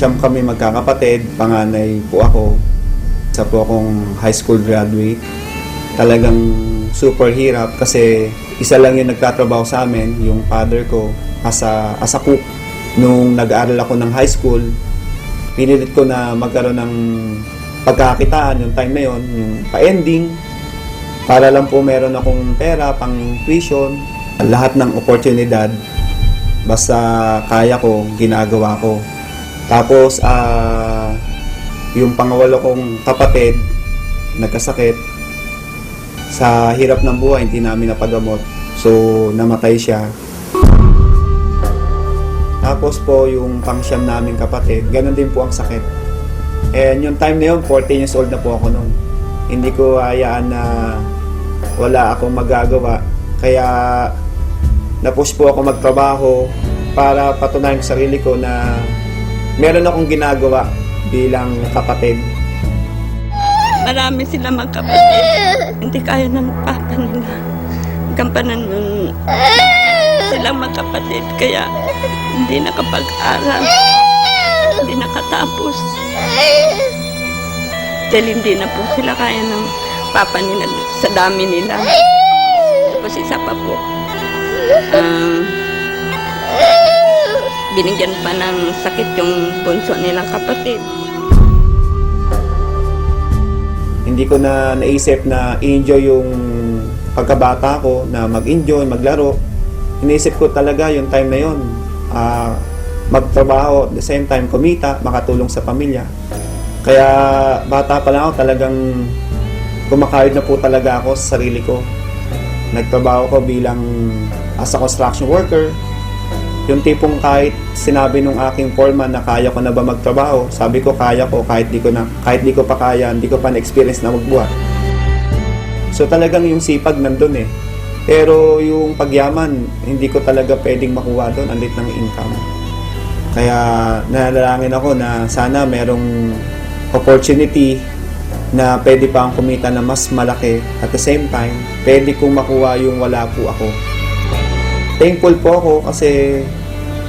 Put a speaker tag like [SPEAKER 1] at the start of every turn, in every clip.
[SPEAKER 1] Siyam kami magkakapatid, panganay po ako. Isa po akong high school graduate. Talagang super hirap kasi isa lang yung nagtatrabaho sa amin, yung father ko, as a cook. Nung nag-aaral ako ng high school, pinilit ko na magkaroon ng pagkakitaan yung time na yon, yung pa-ending, para lang po meron akong pera, pang tuition, lahat ng oportunidad, basta kaya ko, ginagawa ko. Tapos, yung pangawalo kong kapatid, nagkasakit, sa hirap ng buhay, hindi namin napagamot. So, namatay siya. Tapos po, yung pangsyam naming kapatid, ganun din po ang sakit. And yung time na yun, 14 years old na po ako noon. Hindi ko hayaan na wala akong magagawa. Kaya, na-push po ako magtrabaho para patunayan sa sarili ko na meron akong ginagawa bilang kapatid.
[SPEAKER 2] Marami sila magkapatid. Hindi kaya ng papa nila. Gampanan yung silang magkapatid. Kaya hindi nakapag-aral. Hindi nakatapos. Dahil hindi na po sila kaya ng papa nila sa dami nila. Tapos isa pa po. Binigyan pa ng sakit yung bunso nilang kapatid.
[SPEAKER 1] Hindi ko na naisip na i-enjoy yung pagkabata ko, na mag-enjoy, maglaro. Iniisip ko talaga yung time na yun, magtrabaho, at the same time kumita, makatulong sa pamilya. Kaya bata pa lang ako, talagang kumakayod na po talaga ako sa sarili ko. Nagtrabaho ko bilang as a construction worker. Yung tipong kahit sinabi nung aking foreman na kaya ko na ba magtrabaho, sabi ko kaya ko, kahit di ko pa kaya, hindi ko pa na-experience na magbuhat. So talagang yung sipag nandun eh. Pero yung pagyaman, hindi ko talaga pwedeng makuha doon, ang liit ng income. Kaya nalalangin ako na sana merong opportunity na pwede pa akong kumita na mas malaki. At the same time, pwede kong makuha yung wala po ako. Thankful po ako kasi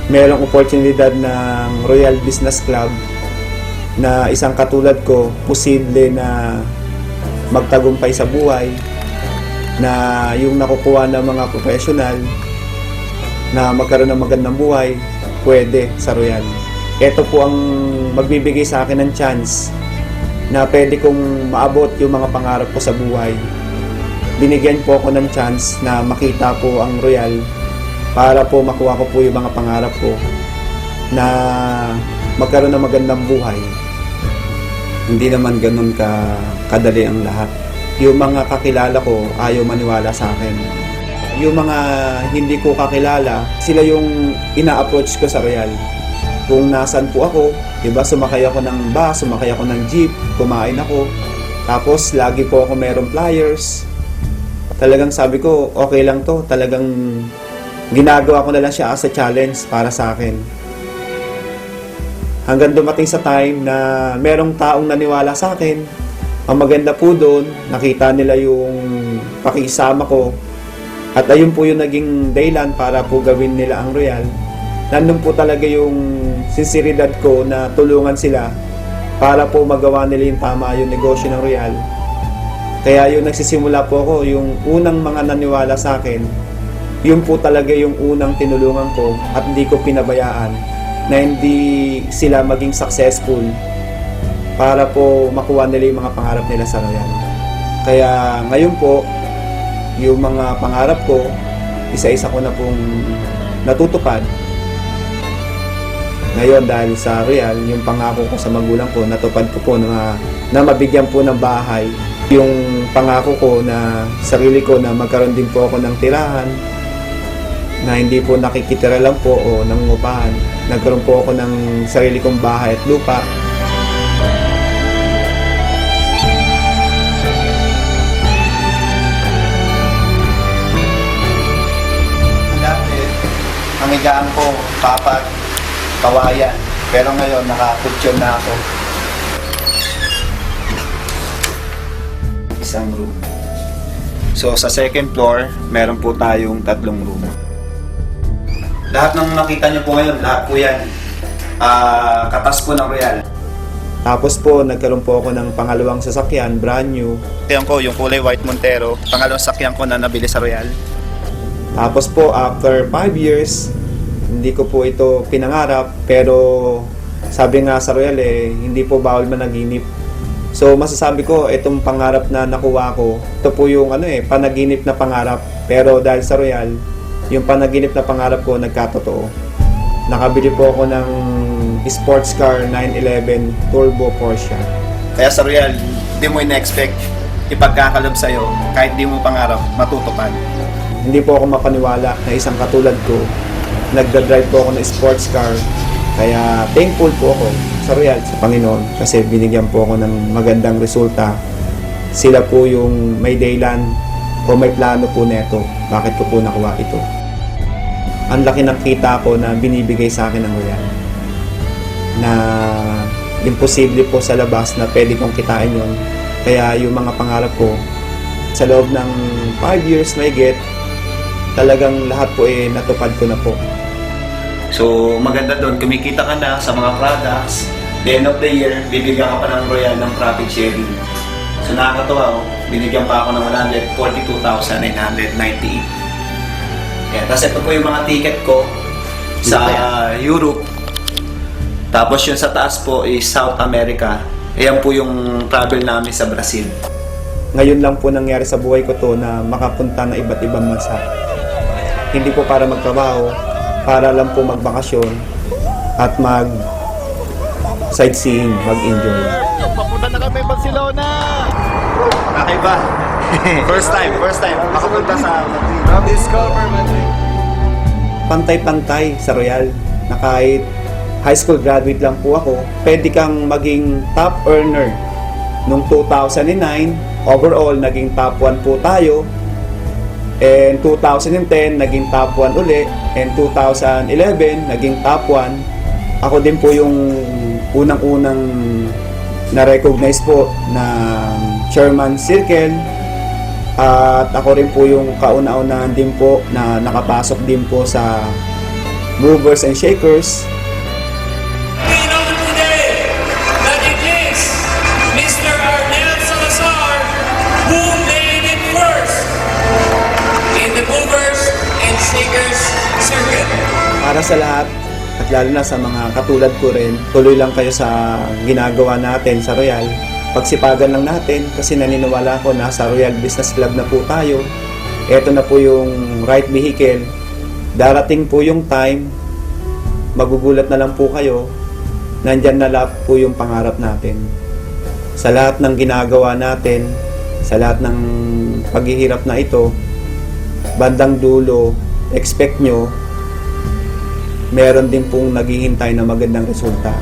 [SPEAKER 1] merong oportunidad ng Royal Business Club na isang katulad ko, posible na magtagumpay sa buhay, na yung nakukuha ng mga professional na magkaroon ng magandang buhay, pwede sa Royal. Ito po ang magbibigay sa akin ng chance na pwede kong maabot yung mga pangarap ko sa buhay. Binigyan po ako ng chance na makita po ang Royal para po makuha ko po yung mga pangarap ko na magkaroon ng magandang buhay. Hindi naman ganun kadali ang lahat. Yung mga kakilala ko ayaw maniwala sa akin. Yung mga hindi ko kakilala, sila yung ina-approach ko sa Royal. Kung nasan po ako, diba, sumakay ako ng bus, sumakay ako ng jeep, kumain ako. Tapos lagi po ako merong flyers. Talagang sabi ko, okay lang to. Talagang ginagawa ko na lang siya as a challenge para sa akin. Hanggang dumating sa time na merong taong naniwala sa akin. Ang maganda po doon, nakita nila yung pakisama ko. At ayun po yung naging dahilan para po gawin nila ang Royal. Nandun po talaga yung sinseridad ko na tulungan sila para po magawa nila yung tama yung negosyo ng Royal. Kaya yung nagsisimula po ako, yung unang mga naniwala sa akin, yun po talaga yung unang tinulungan ko at hindi ko pinabayaan na hindi sila maging successful para po makuha nila yung mga pangarap nila sa Royal. Kaya ngayon po, yung mga pangarap ko, isa-isa ko na pong natutupad. Ngayon dahil sa Royal, yung pangako ko sa magulang ko, natupad ko po na mabigyan po ng bahay. Yung pangako ko na sarili ko na magkaroon din po ako ng tirahan, na hindi po nakikitira lang po o nangungupahan. Nagkaroon po ako ng sarili kong bahay at lupa. Dati, ang higaan ko, papat, kawayan. Pero ngayon, nakakutsyon na ako. Isang room. So, sa second floor, meron po tayong 3 room. Lahat ng nakita nyo po ngayon, lahat po yan katas po ng Royal. Tapos po, nagkaroon po ako ng pangalawang sasakyan, brand new. Ito ko, yung kulay white Montero. Pangalawang sasakyan ko na nabili sa Royal. Tapos po, after 5 years, hindi ko po ito pinangarap. Pero sabi nga sa Royal hindi po bawal managinip. So masasabi ko, itong pangarap na nakuha ko, ito po yung panaginip na pangarap. Pero dahil sa Royal, yung panaginip na pangarap ko nagkatotoo. Nakabili po ako ng sports car 911 Turbo Porsche. Kaya sa Royal, hindi mo ina-expect ipagkakalob sa'yo kahit di mo pangarap matutupad. Hindi po ako mapaniwala na isang katulad ko, nagda-drive po ako ng sports car. Kaya thankful po ako sa Royal, sa Panginoon, kasi binigyan po ako ng magandang resulta. Sila po yung may daylan o may plano po neto. Bakit ko po nakuha ito? Ang laki ng kita ko na binibigay sa akin ng Royal, na imposible po sa labas na pwede kong kitain yon. Kaya yung mga pangarap ko sa loob ng 5 years may get, talagang lahat po natupad ko na po. So maganda doon, kumikita ka na sa mga products. The end of the year, bibigyan ka pa ng Royal ng profit sharing. So nakakatuwa, binigyan pa ako ng 142,998. Yeah, tapos ito po yung mga ticket ko sa Europe. Tapos yung sa taas po is South America. Ayan po yung travel namin sa Brazil. Ngayon lang po nangyari sa buhay ko to na makapunta na iba't ibang bansa. Hindi po para magtrabaho, para lang po magbakasyon at sightseeing, mag-enjoy.
[SPEAKER 3] Papunta na kami Barcelona!
[SPEAKER 1] Okay ba? First time makapunta sa Madrid.
[SPEAKER 3] Discover Madrid.
[SPEAKER 1] Pantay-pantay sa Royal na kahit high school graduate lang po ako, pwede kang maging top earner. Noong 2009, overall, naging top 1 po tayo. And 2010, naging top 1 uli. And 2011, naging top 1. Ako din po yung unang-unang na-recognize po na Chairman Circle. At ako rin po yung kauna-unahan din po na nakapasok din po sa Movers and Shakers.
[SPEAKER 4] We know today that it is Mr. Arnel Salazar who made it first in the Movers and Shakers circuit.
[SPEAKER 1] Para sa lahat, at lalo na sa mga katulad ko rin, tuloy lang kayo sa ginagawa natin sa Royal. Pagsipagan lang natin kasi naniniwala ko na sa Royal Business Club na po tayo. Ito na po yung right vehicle. Darating po yung time, magugulat na lang po kayo, nandyan na lahat po yung pangarap natin. Sa lahat ng ginagawa natin, sa lahat ng paghihirap na ito, bandang dulo, expect nyo, meron din pong naghihintay na magandang resulta.